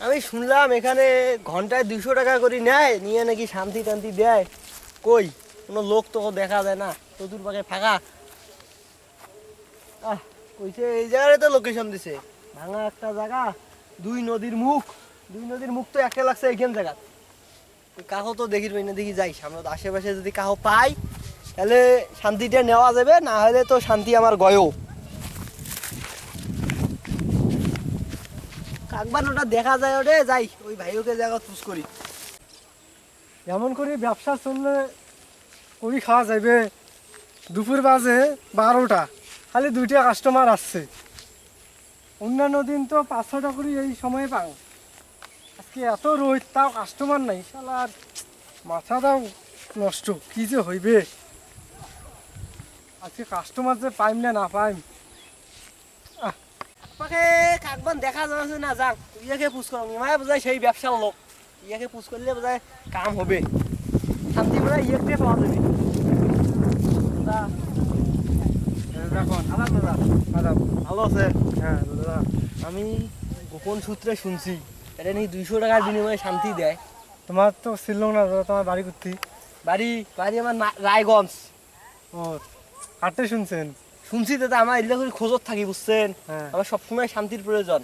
আমি শুনলাম এখানে ঘন্টায় 200 টাকা করে নেয়, নিয়ে নাকি শান্তি টান্তি দেয়। কই কোনো লোক তো দেখা যায় না, চতুর্পাশে ফাঁকা। কইছে এই জায়গায় তো লোকেশন দিছে, ভাঙা একটা জায়গা, দুই নদীর মুখ তো একটা লাগছে এইখান জায়গা। কাহো তো দেখি না, দেখি যাই সামনে আশেপাশে যদি কাহো পাই তাহলে শান্তিটা নেওয়া যাবে, না হলে তো শান্তি আমার গয়ও। কাকবার ওটা দেখা যায়, ওরে যাই ওই ভাইওকে জায়গা চুজ করি। এমন করে ব্যবসা চললে করি খাওয়া যাবে। দুপুর বাজে 12টা, খালি 2টা কাস্টমার আসছে। অন্যান্য দিন তো 5-6টা করে এই সময়ে পাও। আজকে এত রোদ, তাও কাস্টমার নাই। শালার মাথাটাও নষ্ট, কি যে হইবে। আজকে কাস্টমার যে পাইম না পাইম। আমাকে কাকবান দেখা যাচ্ছে না, যাক ইয়াকে পুষ করো, ইমায় বোঝায় সেই ব্যবসার লোক, ইয়াকে পুষ করলে বোঝায় কাম হবে, শান্তি বোঝায় ইয়াকে পাওয়া যাবে। দেখুন আলাপ দাদা, আদাব। ভালো আছে? হ্যাঁ দাদা, আমি গোপন সূত্রে শুনছি এটা নাকি 200 টাকার বিনিময়ে শান্তি দেয়। তোমার তো ছিল না দাদা, তোমার বাড়ি করতে। বাড়ি বাড়ি আমার রায়গঞ্জ। ও, হাটে শুনছেন? শুনছি দাদা, আমার এগুলো করে খোঁজত থাকি বুঝছেন। হ্যাঁ। আমার সবসময় শান্তির প্রয়োজন,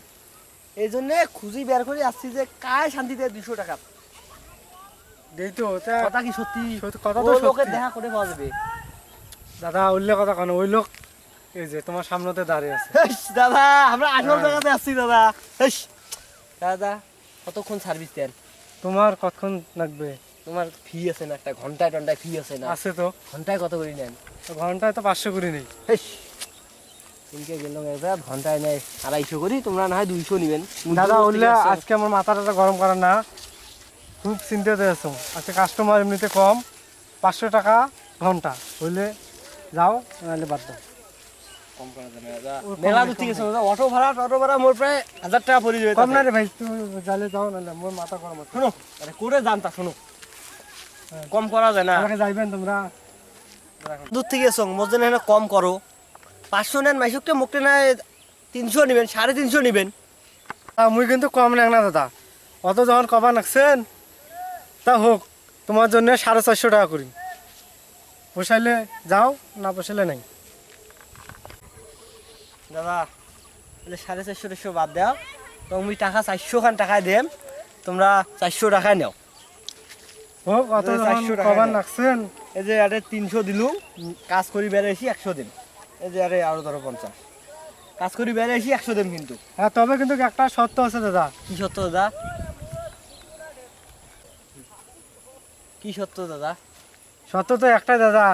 এই জন্যে খুঁজি বের করে আসছি যে কায় শান্তি দেয় 200 টাকা। এই তো কথা কি সত্যি? কথা ও তো লোকের সত্যি। দেখা করে পাওয়া যাবে। দাদা উল্লে কথা কেন, ওই লোক এই যে তোমার সামনেতে দাঁড়িয়ে আছে। হেস, দাদা আমরা আসল হ্যাঁ। জায়গাতে আসছি দাদা। হেস, দাদা কতক্ষণ সার্ভিস দেন? তোমার কতক্ষণ লাগবে? তোমার ফি আছে না, একটা ঘন্টায় টন্টায় ফি আছে না? আছে তো। ঘন্টায় কত করে নেন? তো ঘন্টায় তো 500 করে নেই। হেস, তিনকে গেলাম একবার, ঘন্টায় নেয় 250 করি, তোমরা না হয় 200 নিবেন। দাদা উল্লে আজকে আমার মাথাটা গরম করার না, খুব চিন্তাতে আছো। আজকে কাস্টমার এমনিতে কম, 500 টাকা ঘন্টা হইলে যাও, নাহলে বাদ দাও। কম করা যাবে না দাদা, ওর কম মেলা নেই, দূর কম থেকে নেই। এসো দাদা, অটো ভাড়া মোর প্রায় 1000 টাকা পড়ে যাবে। কম না রে ভাই, তুমি যালে যাও, নাহলে মোর মাথা গরম আছে। শোনো, আরে করে জানতা শোনো, হ্যাঁ। কম করা যায় না। আমাকে যাইবেন তোমরা? দূর থেকে এসো, মোর জন্য এখানে কম করো। 500 নেন, মাইসুকটা মুখটা নেয় 300 নিবেন, 350 নিবেন। মুই কিন্তু কম নেক না দাদা, অত যখন কবা নাকছেন তা হোক, তোমার জন্য 450 টাকা করি। পোষাইলে যাও, না পোষাইলে নাই। দাদা তাহলে 450 বাদ দাও, তো আমি টাকা 400 খান টাকায় দেম, তোমরা 400 টাকায় নাও। হোক, অত এই যখন 400 টাকা কবার নেন। নাকছেন। এই যে আরে 300 দিলুম, কাজ করি বেড়েছি 100 দিন। এই যে আরে আরো ধরো 50, কাজ করি বেড়েছি 100 দিন কিন্তু। হ্যাঁ, তবে কিন্তু একটা শর্ত আছে দাদা। কি সত্য দাদা? কি সত্য দাদা? শর্ত তো একটাই দাদা,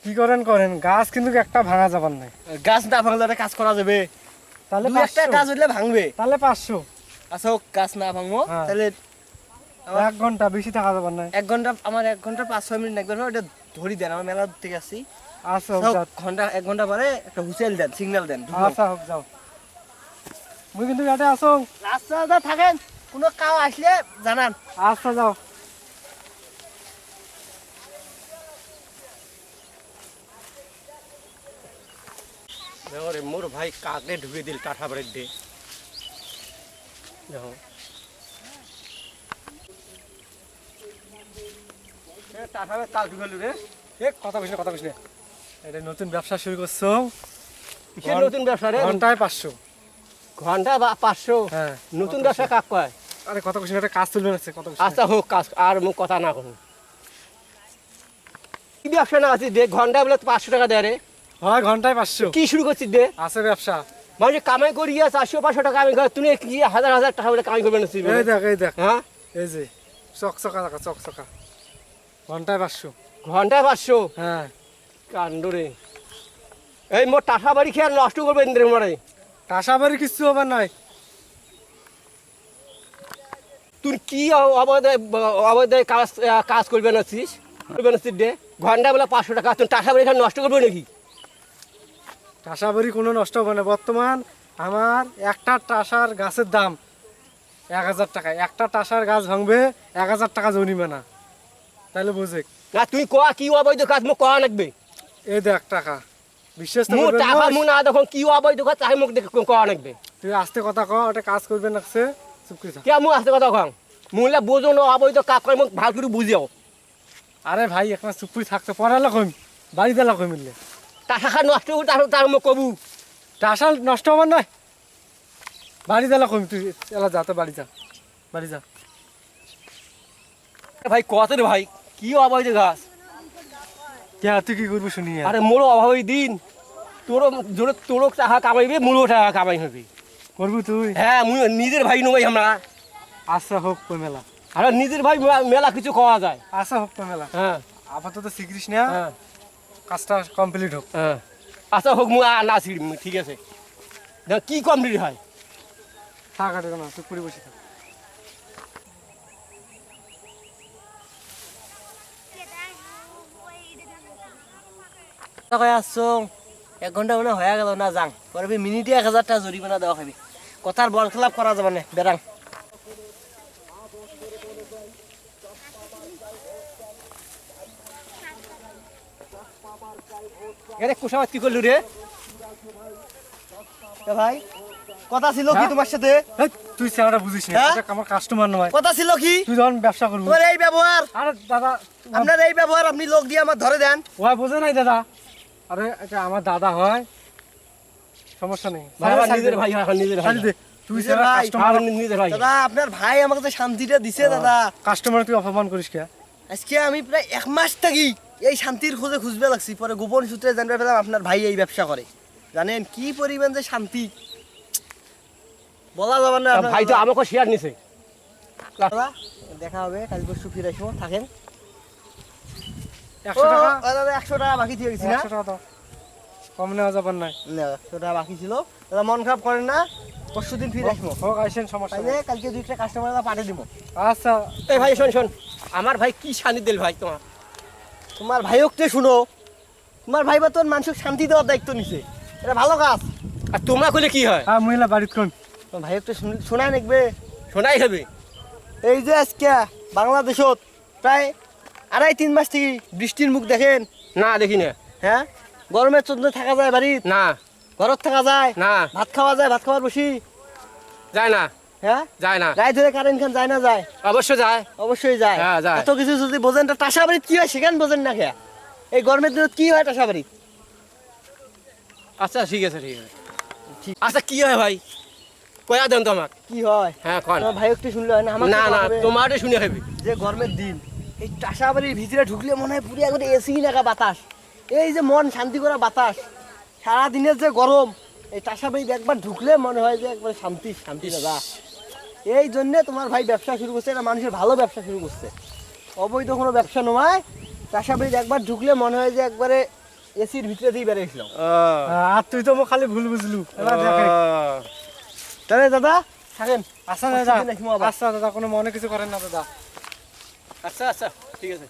কি করেন করেন, গাছ কিন্তু একটা ভাঙা যাবার নাই। গাছ না ভাঙলে একটা কাজ করা যাবে, তাহলে দু একটা 500, কাজ হইলে ভাঙবে। তাহলে 500। আচ্ছা হোক, গাছ না ভাঙবো, হ্যাঁ। তাহলে 1 ঘন্টা বেশি থাকা যাবার নাই। 1 ঘন্টা, আমার 1 ঘন্টা 5-6 মিনিট লাগবে না, ওটা ধরি দেন, আমার মেলা দূর থেকে আসছি। আচ্ছা হোক, হোক, যাও। ঘন্টা 1 ঘন্টা পরে একটা হুইসেল দেন, সিগন্যাল দেন, ঢুকলাম। আচ্ছা হোক, যাও। মুই কিন্তু ইয়াতে আসো। রাস্তা দাদা থাকেন, কোনো কাউ আসলে জানান। আচ্ছা, যাও। ওরে মোর ভাই কাকড়ে ঢুকে দিল কাঠা বাড়ির দে দেখো টাকাবে কাল ঢুকালু রে। কথা কইস না, কথা কইস না। এটা নতুন ব্যবসা শুরু করছো। কিসের নতুন ব্যবসা রে? ঘন্টায় 500। ঘন্টা বা 500? হ্যাঁ, নতুন ব্যবসা কাক কয়? আরে কথা কইস না, এটা কাজ চলবে না, কথা কইস না। আচ্ছা হোক, কাজ আর মুখ কথা না করুন। কি ব্যবসা না আছে দে, ঘন্টা বলে 500 টাকা দেয় রে? হয়, ঘন্টায় 500 কি শুরু করছিস দে? আছে ব্যবসা। মানে কামাই করিয়া 400-500 টাকা আমি তুমি কি হাজার টাকা বলে কামাই করবে না? এই দেখ, এই দেখ, হ্যাঁ, এই যে চকচকা টাকা, চকচকা। ঘন্টায় 500। ঘন্টায় 500? হ্যাঁ। কাণ্ড রে। এই মোর টাকা বাড়ি খেয়ে নষ্ট করবে ইন্দ্রের মারে। টাসাবাড়ি কিচ্ছু হবার নাই। তুই কি অবৈধ কাজ করবে না দে? ঘন্টা বলে 500 টাকা, তুই টাকা বাড়ি খেয়ে নষ্ট করবে নাকি? টাসাবাড়ি কোনো নষ্ট হবে না। বর্তমান আমার একটা টাসার গাছের দাম 1000 টাকা। একটা টাসার গাছ ভাঙবে 1000 টাকা জরিমানা। তাহলে বুঝে। না তুই কি অবৈধ কাজ মুখ করা লাগবে? এই দেখ টাকা, বিশ্বাস তো মু করবেন টাকা না। মু না দেখো কি অবৈধ কাজ তাই মুখ দেখে করা লাগবে। তুই আস্তে কথা ক, ওটা কাজ করবে নাকছে, চুপ করে থাক। কে মোক আছে কথা কম মহিলা বোঝো না অবৈধ কাজ করে মোক ভাল করে বুঝিও আরে ভাই একটা চুপ করে থাকতে পড়ালা কইম বাড়িতে এলা কই মিললে টাকা খা নষ্ট করে তার মোক কবু টাসাল নষ্ট হবার নয় বাড়িতে এলা কইম তুই এলা যা তো বাড়ি যা বাড়ি যা ভাই কত রে ভাই কি অবৈধ গাছ কে তুই কি করবি শুনি আর? আরে মোরও অভাবী দিন তোরও জোরে তোরও টাকা কামাইবে মোরও টাকা কামাই হবে করবি তুই হ্যাঁ মুই নিজের ভাই নই আমরা আচ্ছা হোক কই মেলা আর নিজের ভাই মেলা কিছু খাওয়া যায় আচ্ছা হোক কই মেলা হ্যাঁ আপাতত শিখিস না হ্যাঁ কাজটা কমপ্লিট হোক হ্যাঁ আচ্ছা হোক মুই আর না ছিড়ি ঠিক আছে দেখ কি কমপ্লিট হয় থাক আর না চুপ করে বসে থাক কয়ে আসছো 1 ঘন্টা মনে হয়ে গেল না যাং পরে মিনিটে 1000 টাকা জরিমানা দেওয়া হবে কথার বল খেলাপ করা যাবে না বেরাং এরে কুসাবাদ কি করলু রে এ ভাই কথা ছিল কি তোমার সাথে এই, তুই চেহারা বুঝিস না হ্যাঁ? এটা আমার কাস্টমার নয় কথা ছিল কি তুই যখন ব্যবসা করবি তোমার এই ব্যবহার আরে দাদা আপনার এই ব্যবহার আপনি লোক দিয়ে আমার ধরে দেন ওই বোঝে নাই দাদা আরে এটা আমার দাদা হয় সমস্যা নেই ভাই আমার নিজের ভাই এখন নিজের ভাই ছাড়ি দে তুই নিজের চেহারা ভাই। কাস্টমার আমার নিজের ভাই দাদা আপনার ভাই আমাকে তো শান্তিটা দিছে দাদা কাস্টমার তুই অপমান করিস কে আজকে আমি প্রায় 1 মাস থাকি এই শান্তির খোঁজে খুঁজবে লাগছি পরে গোপন সূত্রে জানতে পেলাম আপনার ভাই এই ব্যবসা করে জানেন কি পরিমাণ যে শান্তি বলা যাবে না আপনার ভাই তো আমাকে শেয়ার নিছে দাদা দেখা হবে কাল পরশু ফিরে আসবো থাকেন 100 টাকা ও, দাদা 100 টাকা বাকি দিয়ে গেছি না 100 টাকা দাও কম নেওয়া যাবার নাই না 100 টাকা বাকি ছিল দাদা মন খারাপ করেন না পরশু দিন ফিরে আসবো হোক আইসেন সমস্যা তাইলে নেই কালকে 2টা কাস্টমার পাঠিয়ে দিব আচ্ছা এই ভাই শোন শোন আমার ভাই কি শান্তি দিল ভাই তোমার তোমার ভাইকে শুনো তোমার ভাই বা তোর মানুষকে শান্তি দেওয়ার দায়িত্ব নিছে এটা ভালো কাজ আর তোমরা কইলে কি হয় হ্যাঁ মহিলা বাড়িত কোন তোমার ভাইকে শোনায় নেকবে শোনাই হবে এই যে আজকে বাংলাদেশত প্রায় 2.5-3 মাস থেকে বৃষ্টির মুখ দেখেন না দেখি না হ্যাঁ গরমের চন্দ্রে থাকা যায় বাড়িত না ঘরত থাকা যায় না ভাত খাওয়া যায় ভাত খাওয়ার বসি যায় না হ্যাঁ যায় না রায় ধরে কারেন্ট খান যায় না যায় অবশ্য যায় অবশ্যই যায় হ্যাঁ, যায়। এত কিছু যদি বোঝেন তা টাসা বাড়িত কি হয় সেখানে বোঝেন না খেয়া এই গরমের দিনত কি হয় টাসা বাড়িত আচ্ছা ঠিক আছে ঠিক আছে আচ্ছা কি হয় ভাই কয়া দেন তো আমাক কি হয় হ্যাঁ কোন তোমার ভাই একটু শুনলে হয় না আমার না না তোমারই শুনে হবে যে গরমের দিন এই টাসা বাড়ির ভিতরে ঢুকলে মনে হয় পুরো একবারে এসি লাগা বাতাস এই যে মন শান্তি করা বাতাস সারা দিনের যে গরম এই টাসা বাড়ি একবার ঢুকলে মনে হয় যে একবারে শান্তি শান্তি লাগা এই জন্যে তোমার ভাই ব্যবসা শুরু করছে এটা মানুষের ভালো ব্যবসা শুরু করছে অবৈধ কোনো ব্যবসা নয় টাসা বাড়ি একবার ঢুকলে মনে হয় যে একবারে এসির ভিতরে দিয়ে বেরিয়েছিলাম আর তুই তো মোক খালি ভুল বুঝলু এবার দেখে তাহলে দাদা থাকেন আচ্ছা দাদা পরশুদিন আসবো আবার। আচ্ছা দাদা কোনো মনে কিছু করেন না দাদা আচ্ছা আচ্ছা ঠিক আছে